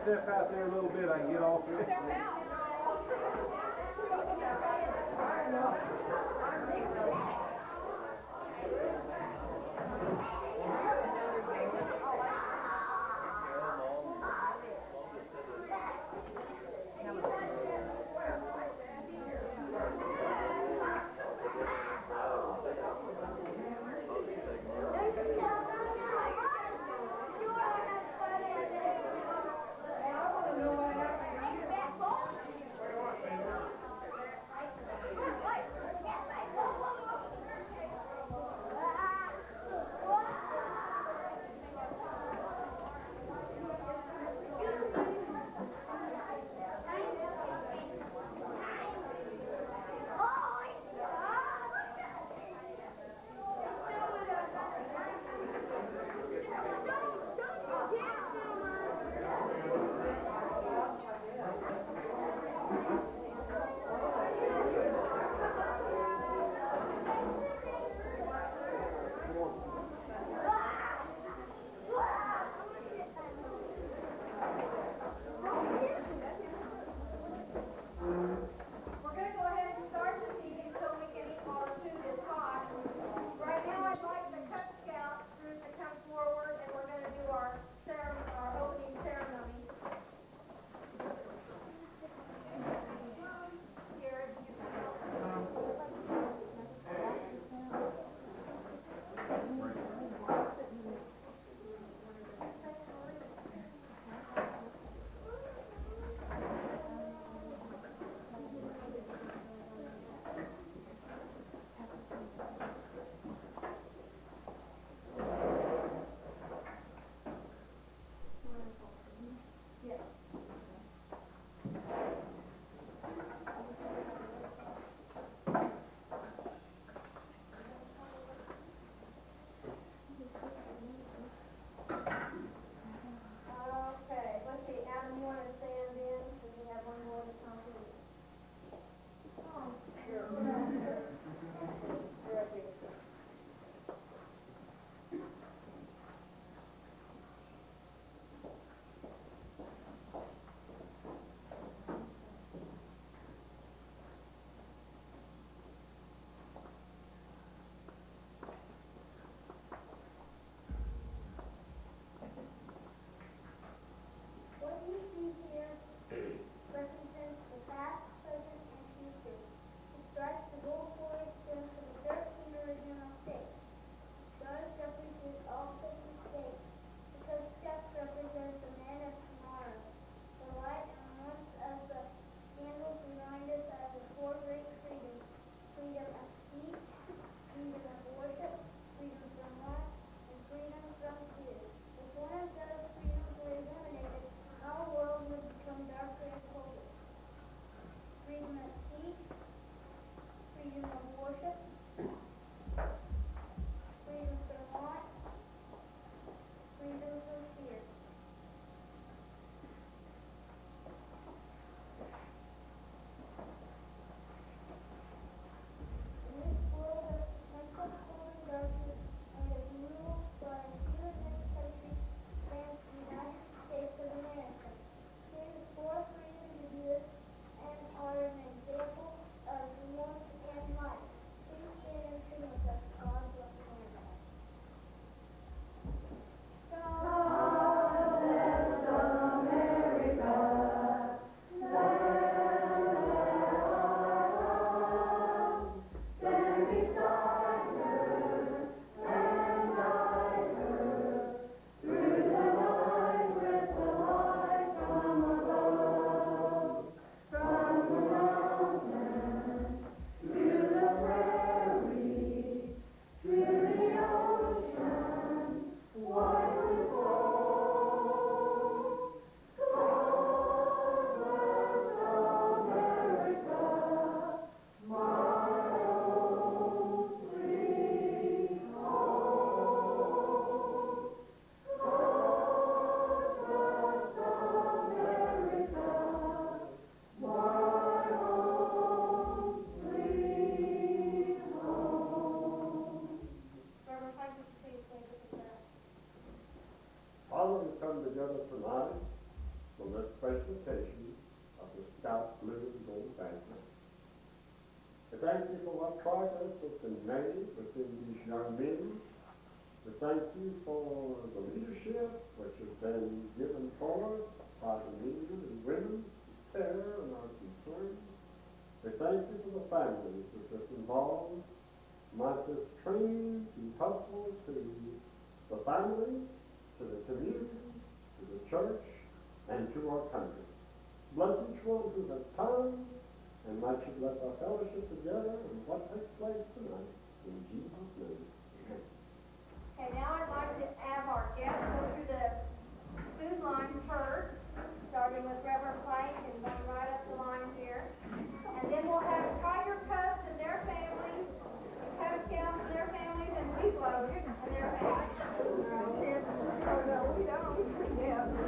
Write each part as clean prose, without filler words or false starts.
step out there a little bit, I can get off it. Together tonight, so progress that's been made within these young men. We thank you for the leadership which has been given for us by the men and women who care and are concerned. We thank you for the families which are involved, not just training to helpful to the family, to the community, to the church, and to our country. Bless each one who has time, and might you bless our fellowship together and what takes place tonight. In Jesus' name, amen. Okay, now I'd like to have our guests go through the food line first, starting with Reverend Plank and going right up the line here. And then we'll have Tiger Cubs and their families, Cub Scouts and their families, and Weeblos and their families. Oh, no, we don't. Yeah.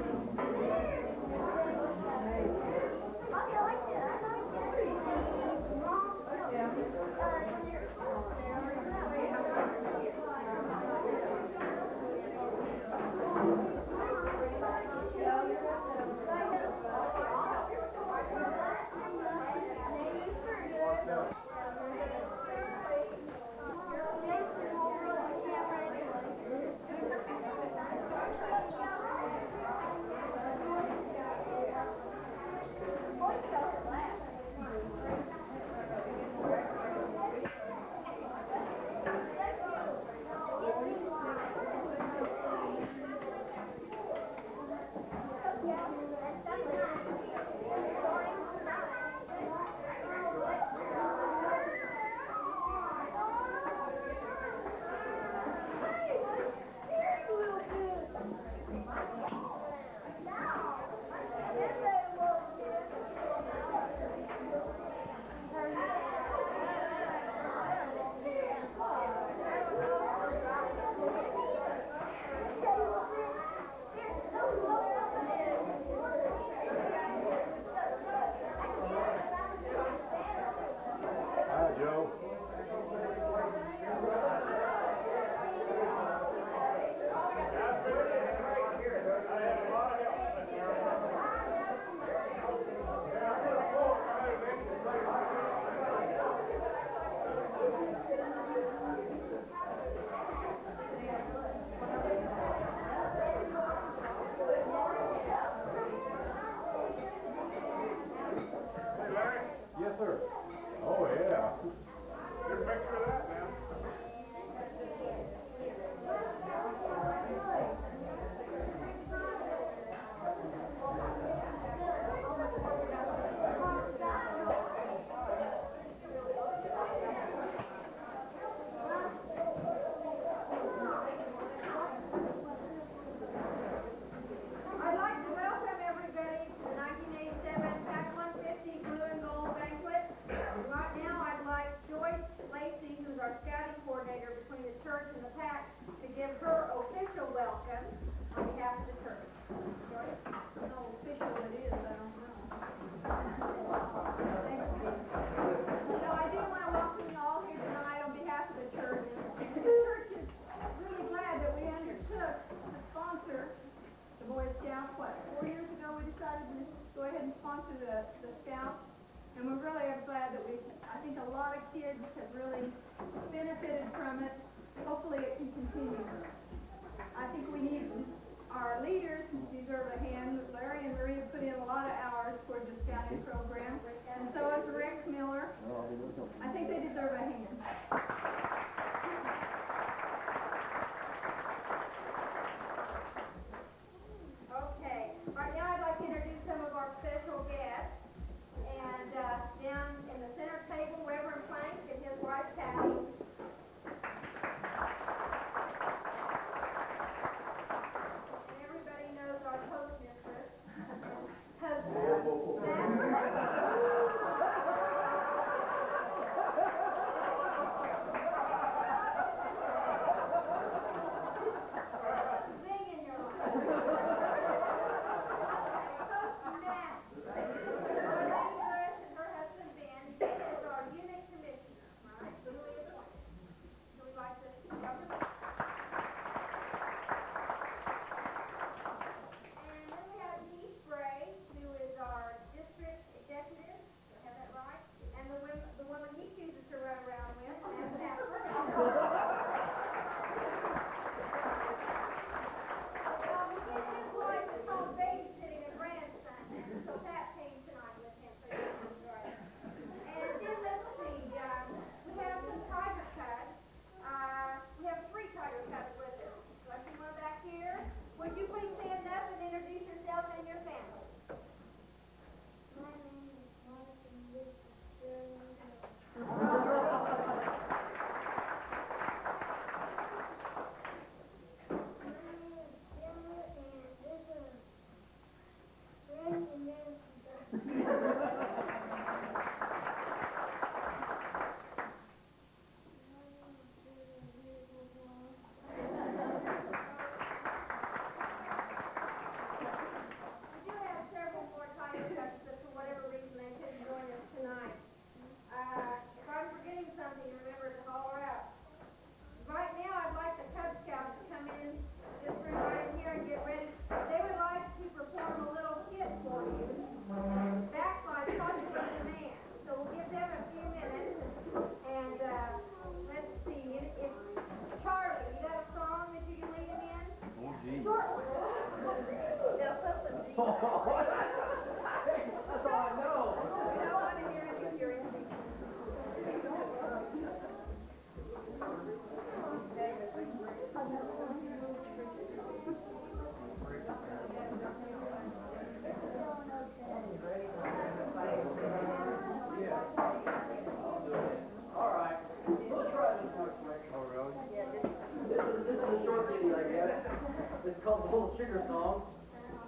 little sugar song.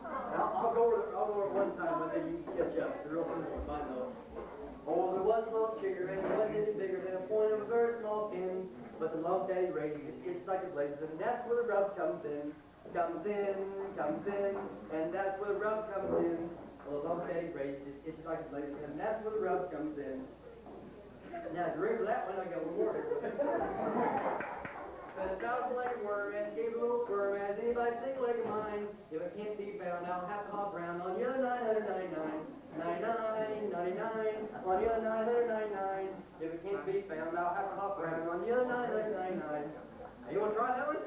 And I'll go over it one time, but then you can catch up. It's a real simple one, I know. Oh, there was a little sugar, and it wasn't any bigger than a point of a very small pin. But the love daddy raging, it's like it blazes, and that's where the rub comes in. Comes in, and that's where the rub comes in. Well, the love daddy raging, it's like it blazes, and that's where the rub comes in. Now, to remember that one, I got one more. But it sounds like a worm and gave a little squirm as anybody think like mine. If it can't be found, I'll have to hop around on your 999. 99, on your 999. If it can't be found, I'll have to hop around on your 9999. Now, you want to try that one?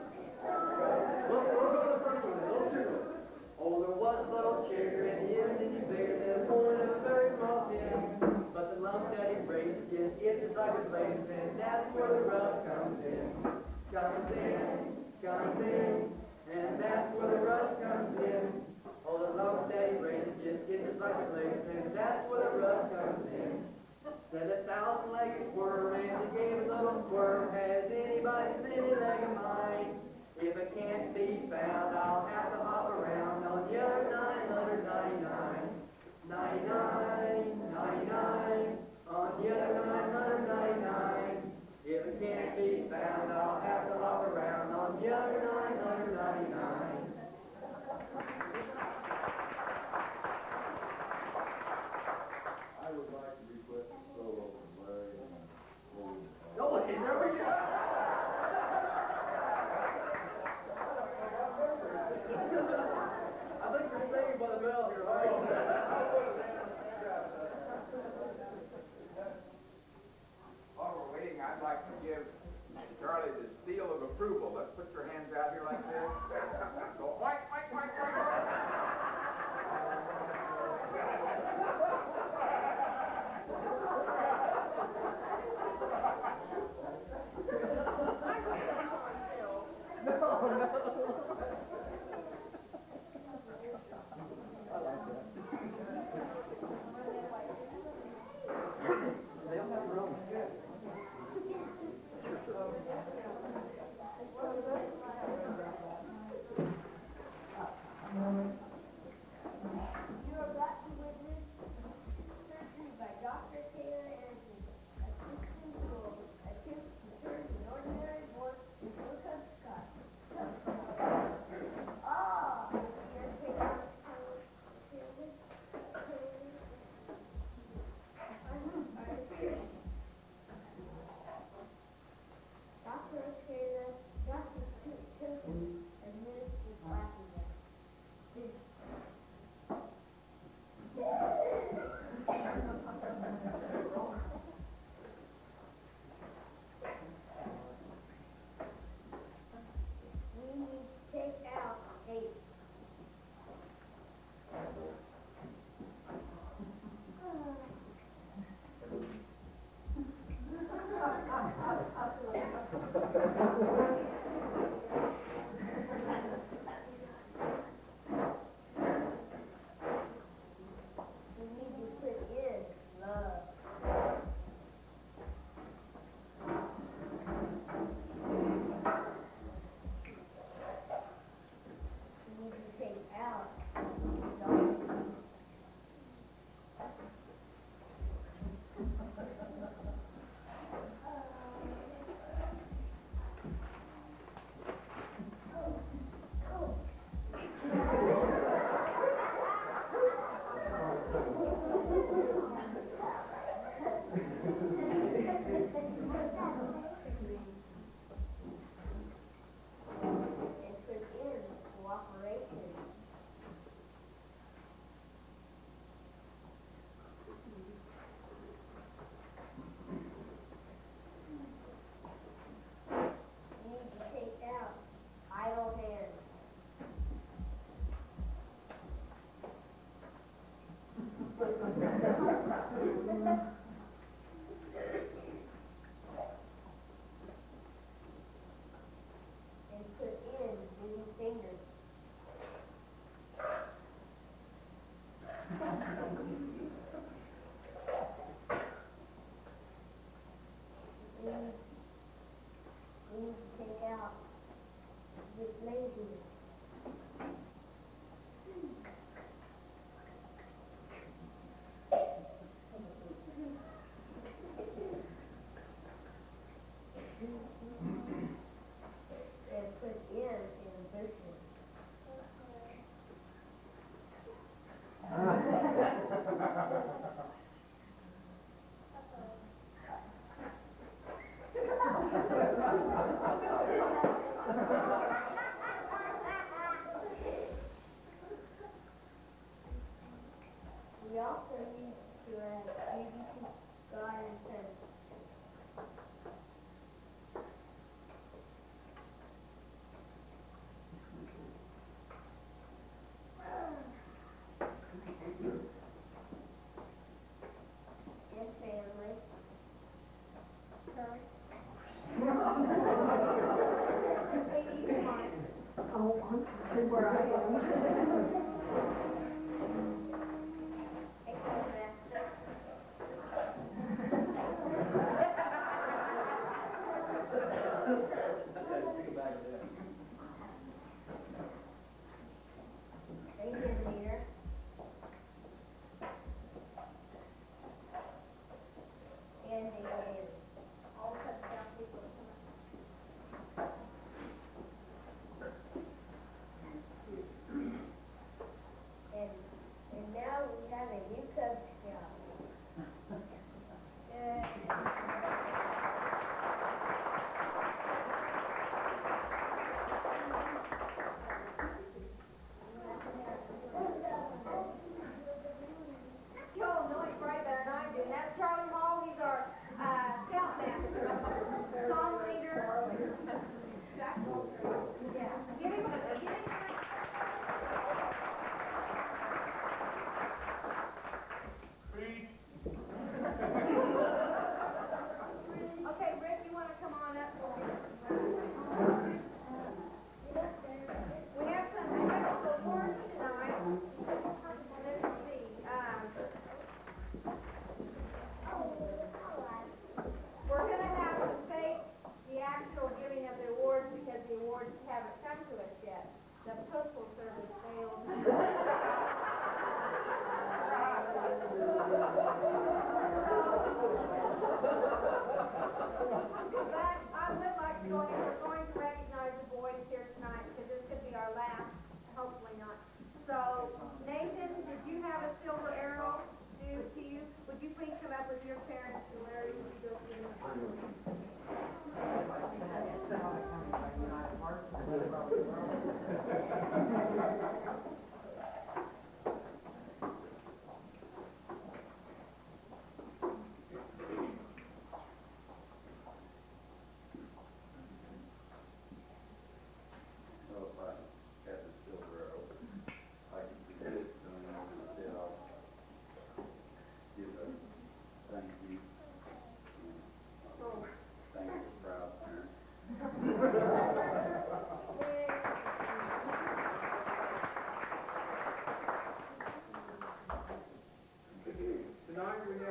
We'll go to the first one, a little sugar. Oh, there was a little sugar and he isn't any bigger than a point of a very small pin. But the lump that he raised is just like a blaze, and that's where the rub comes in. Comes in, and that's where the rub comes in. Oh, the lump that he raised just like a blaze, and that's where the rub comes in. Said it sounds like a squirm, and he gave a little squirm. Has anybody seen it like a mine? If it can't be found, I'll have to hop around on the other 999. 99, on the other 999. If it can't be found, I'll have to hop around on the other 999.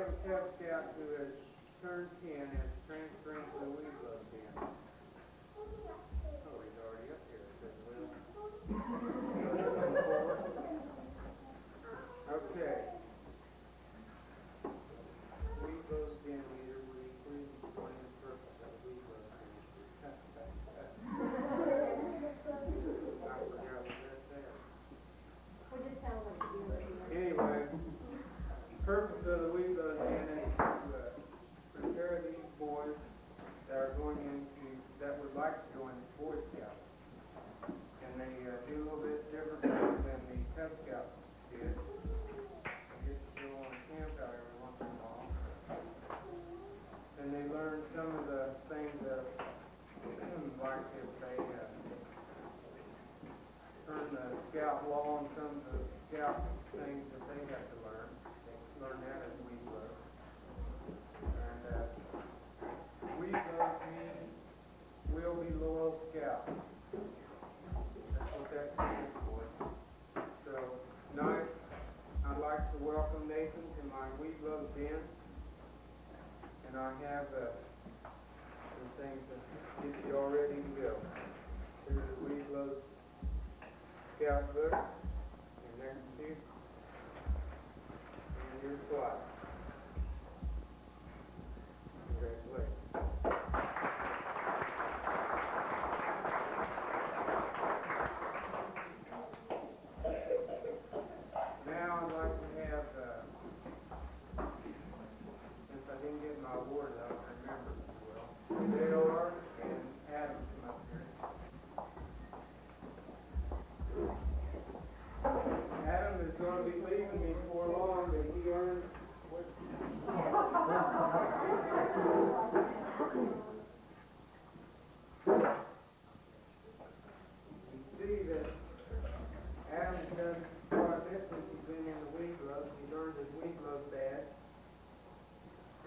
have a Cub Scout who has turned 10 and is transferring to the Wee Club 10. Oh, he's already up here. Says, well. Okay. Wee Club 10 leader, will you please explain the purpose of the Wee Club 10? I forgot what that said. We're just telling them to do it. Anyway, the purpose of the Wee Club 10 is to prepare these boys that are going into, that would like to join the Boy Scouts. And they do a little bit different things than the Cub Scouts did. They get to go on camp out every once in a while. And they learn some of the things that, like if they learn the Scout law and some of the Scout things that they have to learn. They learn that as Wee Club. And Wee Club means we'll be loyal Scouts. That's what that stands for. So tonight, I'd like to welcome Nathan to my Wee Club den. And I have some things to get you all ready to go. Here's the Wee Club Scout book. And next to you. And your flag. Congratulations. Now I'd like to have, since I didn't get my award, I don't remember as well, J.R. and Adam come up here. Adam is going to be leaving me before long, but he earned what? You see that Adam's done quite a bit since he's been in the Wee Club. He's earned his Wee Club badge.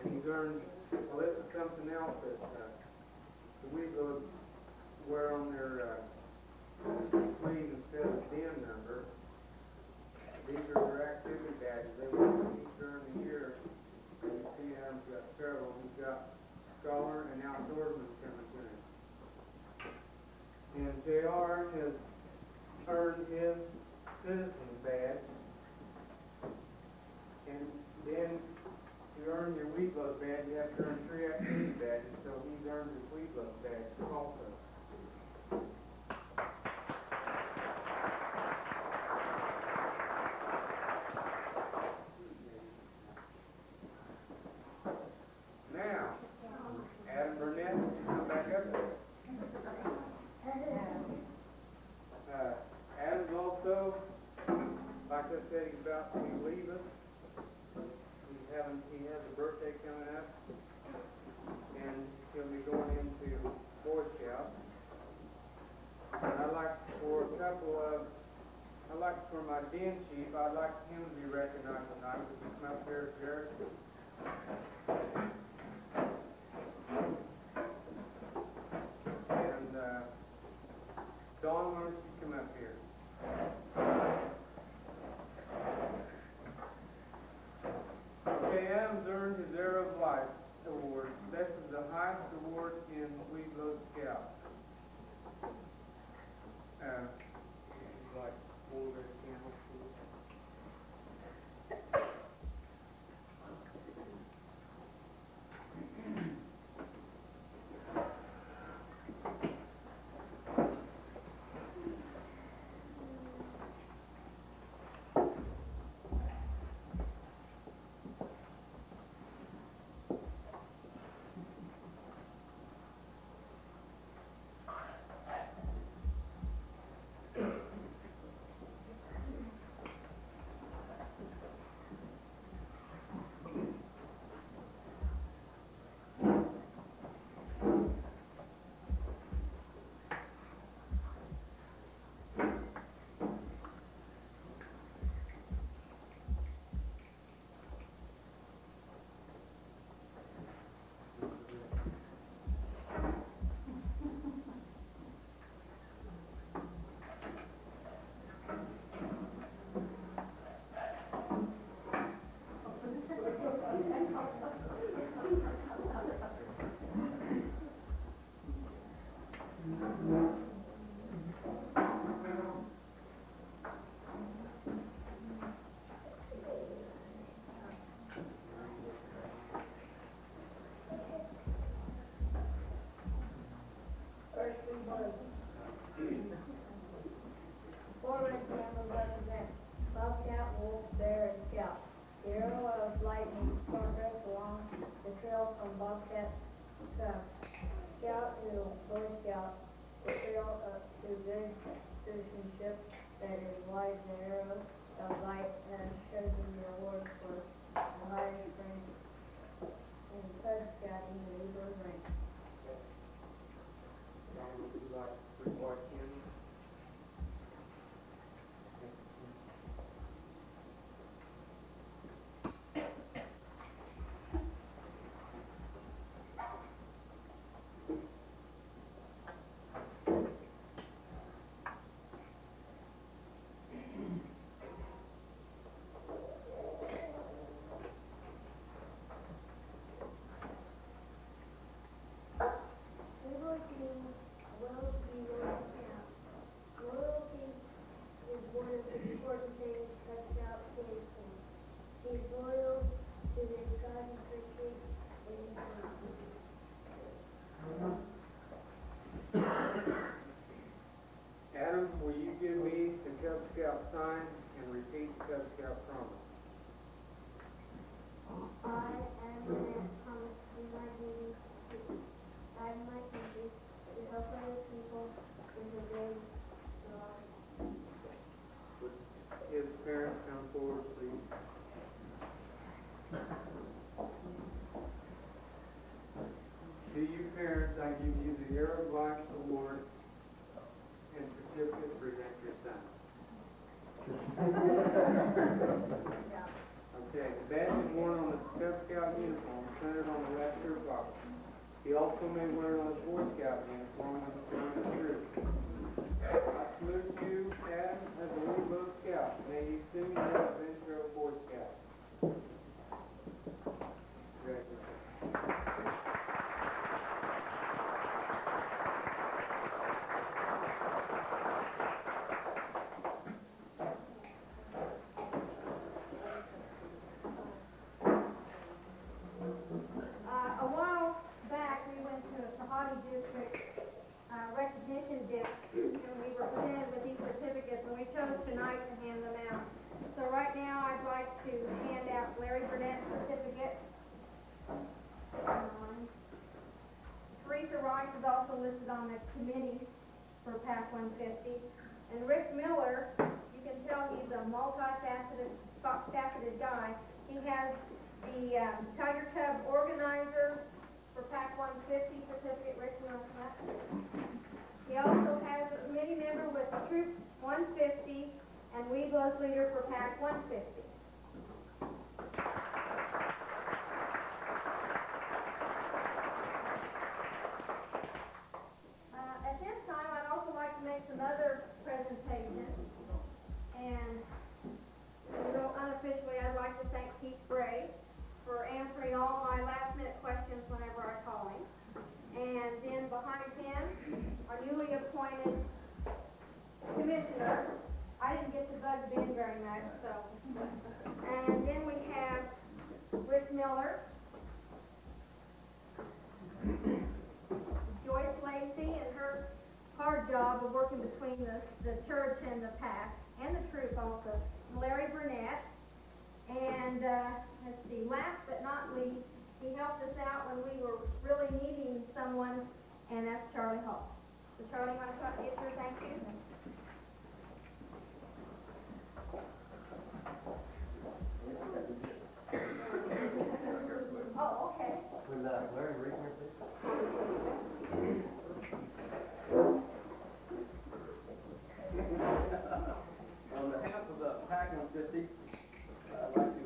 And he's earned, well, this is something else that the Wee Club wear on their sleeve instead of den number. These are their activity badges. They work each during the year. And you see Adam's got several. He's got Scholar and Outdoorsman coming to him. And JR has earned his citizen badge. And then to earn your Wee Club badge, you have to earn 3 activity badges. So he's earned his Wee Club badge also. Now, Adam Burnett, come back up there. Adam's also, like I said, he's about to leave us. He has a birthday coming up, and he'll be going into Boy Scouts. And I'd like for my den chief, I'd like him to be recognized tonight. Would you come up here, Jared? And Dawn, why don't you come up here? Okay, Adam's earned his Arrow of Life award. This is the highest award in Wee Club Scouts. Like 4 red candles. flies the arrow of light and shows them the award for the highest rank in Cub Scout in the Eagle rank. John, would you like to report him? Loyalty is one of the important things Cub Scout stands for. He's loyal to his guiding country and his family. Adam, will you give me the Cub Scout sign and repeat the Cub Scout promise? I am an promise in my duty to guide my country, to help other people in the day of life. Would his parents come forward, please? To you parents, I give you the Hero of Life Award and certificate to present your son. Okay, the badge is worn on the Cub Scout uniform, centered on the left shirt pocket. He also may wear it on his Boy Scout uniform when he's joining the troop. I salute you, Adam, as a new Boy Scout. May you soon have a venture of Boy Scout. Congratulations. A while back, we went to a Sahadi district recognition dinner, and we were presented with these certificates, and we chose tonight to hand them out. So right now, I'd like to hand out Larry Burnett's certificate. Teresa Rice is also listed on the committee for PAC 150. And Rick Miller, you can tell he's a multifaceted guy. He has the Tiger Cub organizer for PAC 150 certificate, Rick Miller. He also has a committee member with Troop 150 and Weeblos leader for PAC 150. At this time, I'd also like to make some other presentations. And unofficially, I'd like to thank Keith Gray for answering all my last-minute questions whenever I call him. And then behind him, our newly appointed commissioner. I didn't get to bug Ben very much, so. And then we have Rick Miller, Joyce Lacey, and her hard job of working between the church and the PAC, and the troop also, Larry Burnett. And let's see, last but not least, he helped us out when we were really needing someone, and that's Charlie Hall. So Charlie, you want to come up and get your thank you? Oh, okay. Would Larry read here, please? On behalf of the PAC 150, I'd like to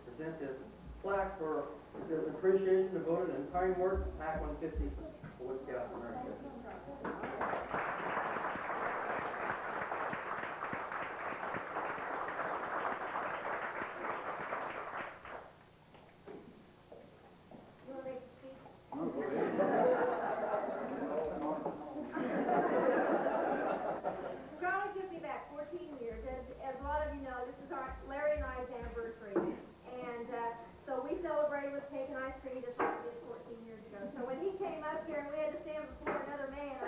present this plaque for his appreciation, devoted, and kind work to PAC 150 Boy Scouts of America. You want to make a speech? Charlie took me back 14 years. As a lot of you know, this is Larry and I's anniversary. And so we celebrated with cake and ice cream just like we did 14 years ago. So when he came up here and we had to stand before another man,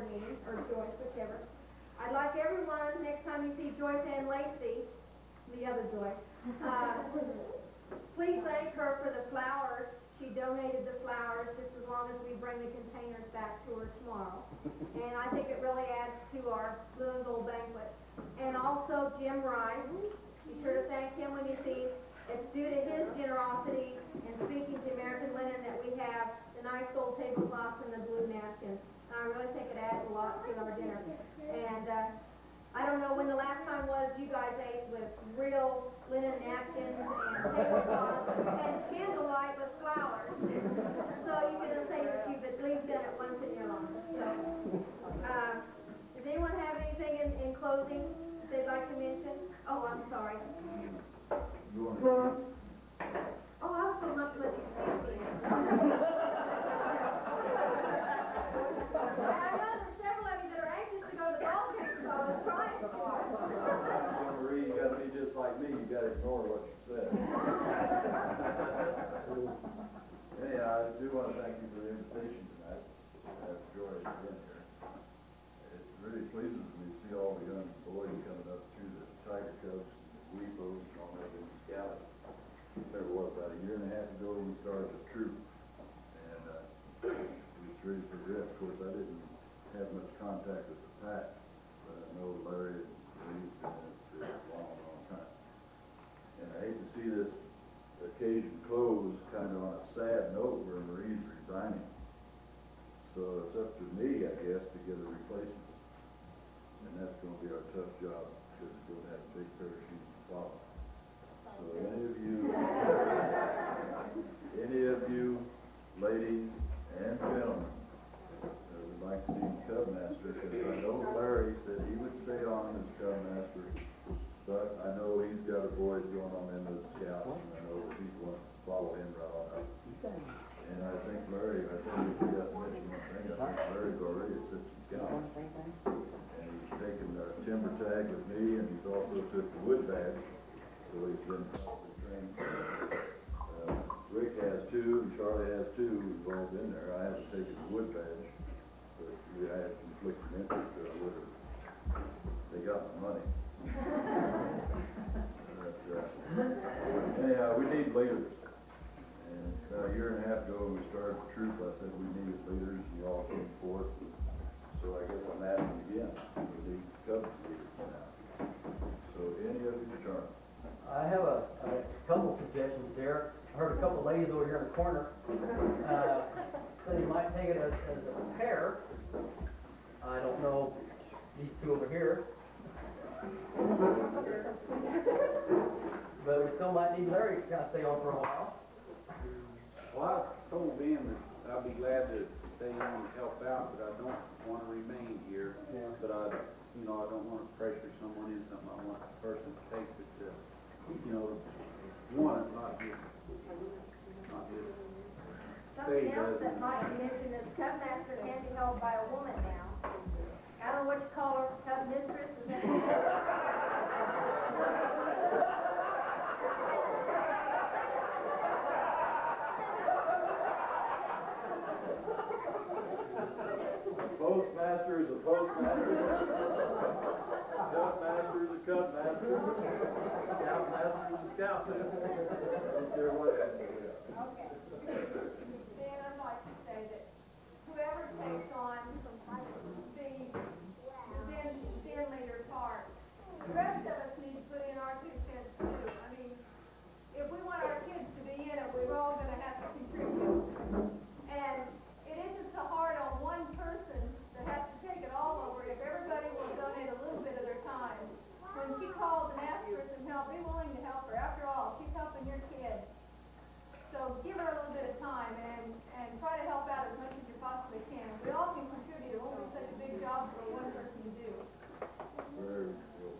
board meeting, or Joyce, whichever. I'd like everyone, next time you see Joyce Ann Lacey, the other Joyce, please thank her for the flowers. She donated the flowers just as long as we bring the containers back to her tomorrow. And I think it really adds to our Louisville banquet. And also Jim Rice, be sure to thank him when you see. It's due to his generosity in speaking to American Linen that we have the nice gold tablecloths and the blue napkins. I really think it adds a lot to our dinner. And I don't know when the last time was you guys ate with real linen napkins and tablecloths and candlelight with flowers. So you can say that you've at least done it once in your life. So, does anyone have anything in closing they'd like to mention? Oh, I'm sorry. Oh, I was so much let you speak. I know there's several of you that are anxious to go to the ball game, so I was trying for it. Marie, you gotta be just like me, you gotta ignore what you said. Anyhow, I do wanna thank you for the invitation tonight. I've enjoyed being here. It really pleases me to see all the young boys coming up through the Tiger Cubs, the Weepos, and all that in Scouts. There was about a year and a half ago we started the troop, and it's really progressed. Of course, I didn't have much contact with the pack, but I know Larry and Lee's been in it for a long, long time. And I hate to see this occasion close kind of on a sad note where Marie's resigning. So it's up to me, I guess, to get a replacement. And that's going to be our tough job, because it's going to have a big pair of shoes to follow. So any of you ladies and gentlemen that would like to be Cub Master, because I know Larry said he would stay on as Cub Master, but I know he's got a boys going on into the Scouts, and I know that people want to follow him right on up. And I think Larry, I think we forgot to mention one thing, I think Larry's already assistant scout. And he's taken our timber tag with me, and he's also took the wood badge. So he's been trained. Rick has two, and Charlie has two. We've all been there. I haven't taken the wood badge, but I had conflicting interest, so I would have. They got my money. But, anyhow, we need leaders. And about a year and a half ago when we started the troop, I said we needed leaders, and you all came forth. So I guess I'm asking again. We need Cubs leaders now. So any of you turn. I have a couple suggestions there. I heard a couple ladies over here in the corner. Said you might take it as a pair. I don't know these two over here. But we still might need Larry to kind of stay on for a while. Well, I told Ben that I'd be glad to stay on and help out, but I don't want to remain here. Yeah. But I don't want to pressure someone into something. I want the person to take it to, want it, not just Something else that might be mentioned is Cub Master can be held by a woman now. I don't know what you call her, Cub Mistress, is that Postmaster is a postmaster. Cub master is a cub master. Scout master is a scout master. Don't care what that is. Okay. Then I'd like to say that whoever takes on the den leader part, the rest of us need to put in our 2 cents too. I mean, if we want our kids to be in it, we're all going to have to contribute. And it isn't so hard on one person that has to take it all over if everybody will donate a little bit of their time. When she calls and asks for some help, be willing to help her. After all, she's helping your kid. So give her a little bit of time and try to help out as much as you possibly can. We all can contribute. It won't be such a big job for one person to do. Very well.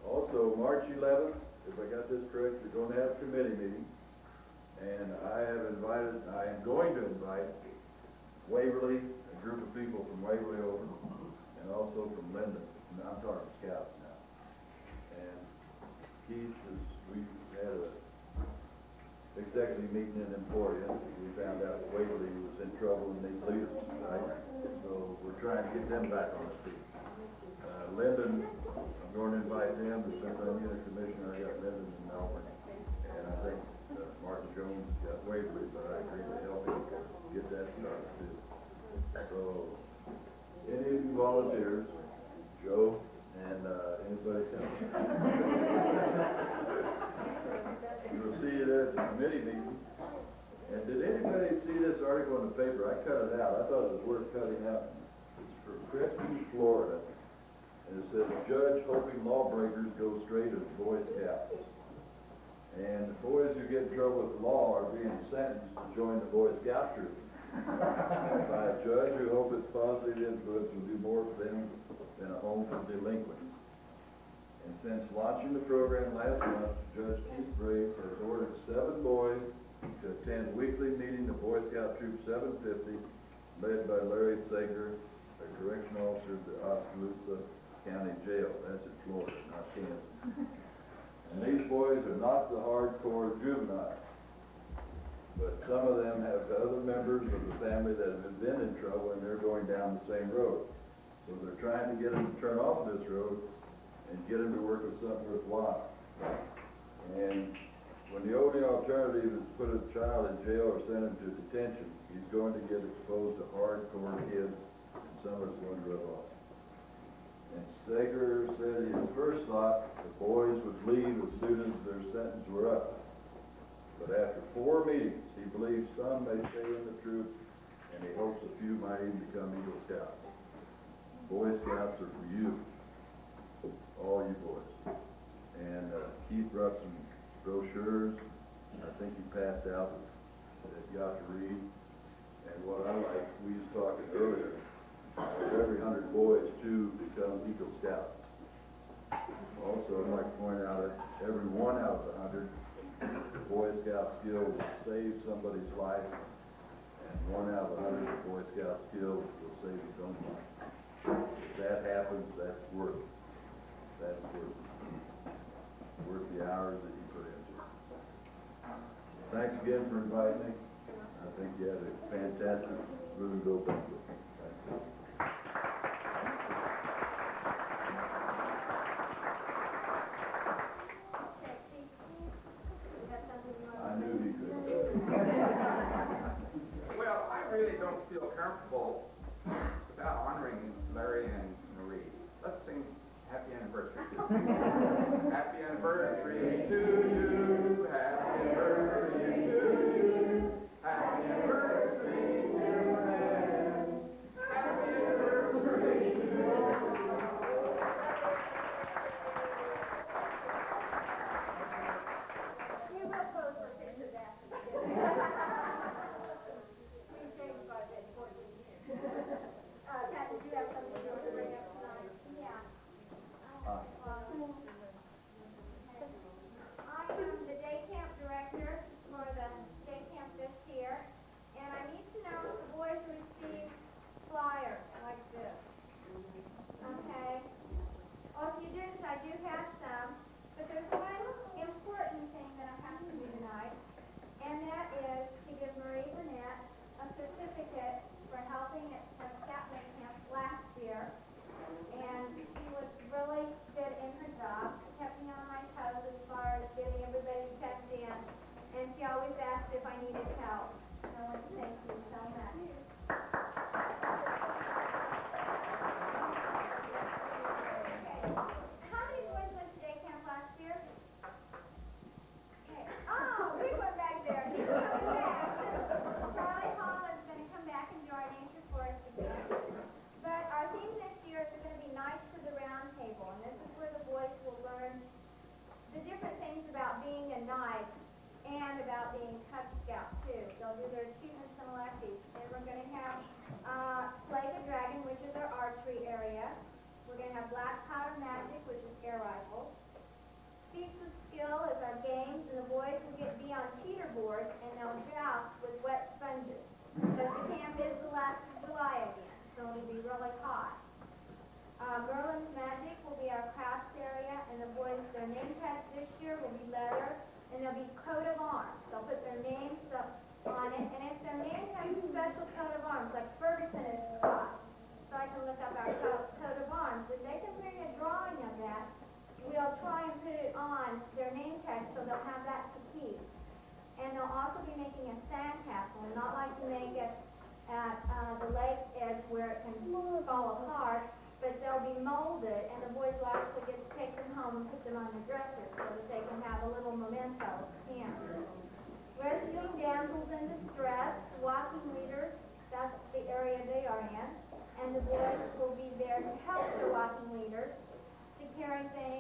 Also, March 11th, if I got this correct, we're going to have a committee meeting. And I am going to invite Waverly, a group of people from Waverly over, and also from Linden. I'm talking Scouts now. And Keith, we had a executive meeting in Emporia. We found out Waverly was in trouble and they leaders tonight. So trying to get them back on the feet. Lyndon, I'm going to invite them, the Central Unit Commissioner, I got Lyndon in Melbourne. And I think Martin Jones got Waverly, but I agree to help him get that started too. So, any of you volunteers, Joe, and anybody else, you'll see it at the committee meeting. And did anybody see this article in the paper? I cut it out. I thought it was worth cutting out. It's from Creston, Florida. And it says, judge hoping lawbreakers go straight as Boy Scouts. And the boys who get in trouble with the law are being sentenced to join the Boy Scout troop by a judge who hopes its positive influence will do more for them than a home for delinquents. And since launching the program last month, Judge Keith Brave has ordered 7 boys to attend weekly meeting of Boy Scout Troop 750, led by Larry Sager, a correctional officer at the Oskaloosa County Jail. That's in Florida, not Kansas. And these boys are not the hardcore juveniles, but some of them have other members of the family that have been in trouble, and they're going down the same road. So they're trying to get them to turn off this road and get them to work with something worthwhile. And when the only alternative is to put a child in jail or send him to detention, he's going to get exposed to hardcore kids, and some of it's going to rub off. And Sager said his first thought the boys would leave as soon as their sentence were up. But after 4 meetings, he believes some may stay in the troop, and he hopes a few might even become Eagle Scouts. Boy Scouts are for you, all you boys. And Keith brought some brochures. I think he passed out that you got to read. And what I like, we was talking earlier, every 100 boys, 2 become Eagle Scouts. Also, I'd like to point out that every 1 out of 100 Boy Scout skill will save somebody's life, and 1 out of 100 Boy Scout skill will save his own life. If that happens, that's worth it. That's worth the hours that you put into it. Thanks again for inviting me. I think you had a fantastic room to go back with. Thank you. I knew he could. Well, I really don't feel comfortable without honoring Larry and Marie. Let's sing Happy Anniversary. Happy Anniversary to you. Happy Anniversary to you. Happy Anniversary, dear friend. fall apart, but they'll be molded, and the boys will actually get to take them home and put them on the dresser so that they can have a little memento hand. Rescuing damsels in distress, walking leaders, that's the area they are in, and the boys will be there to help the walking leaders to carry things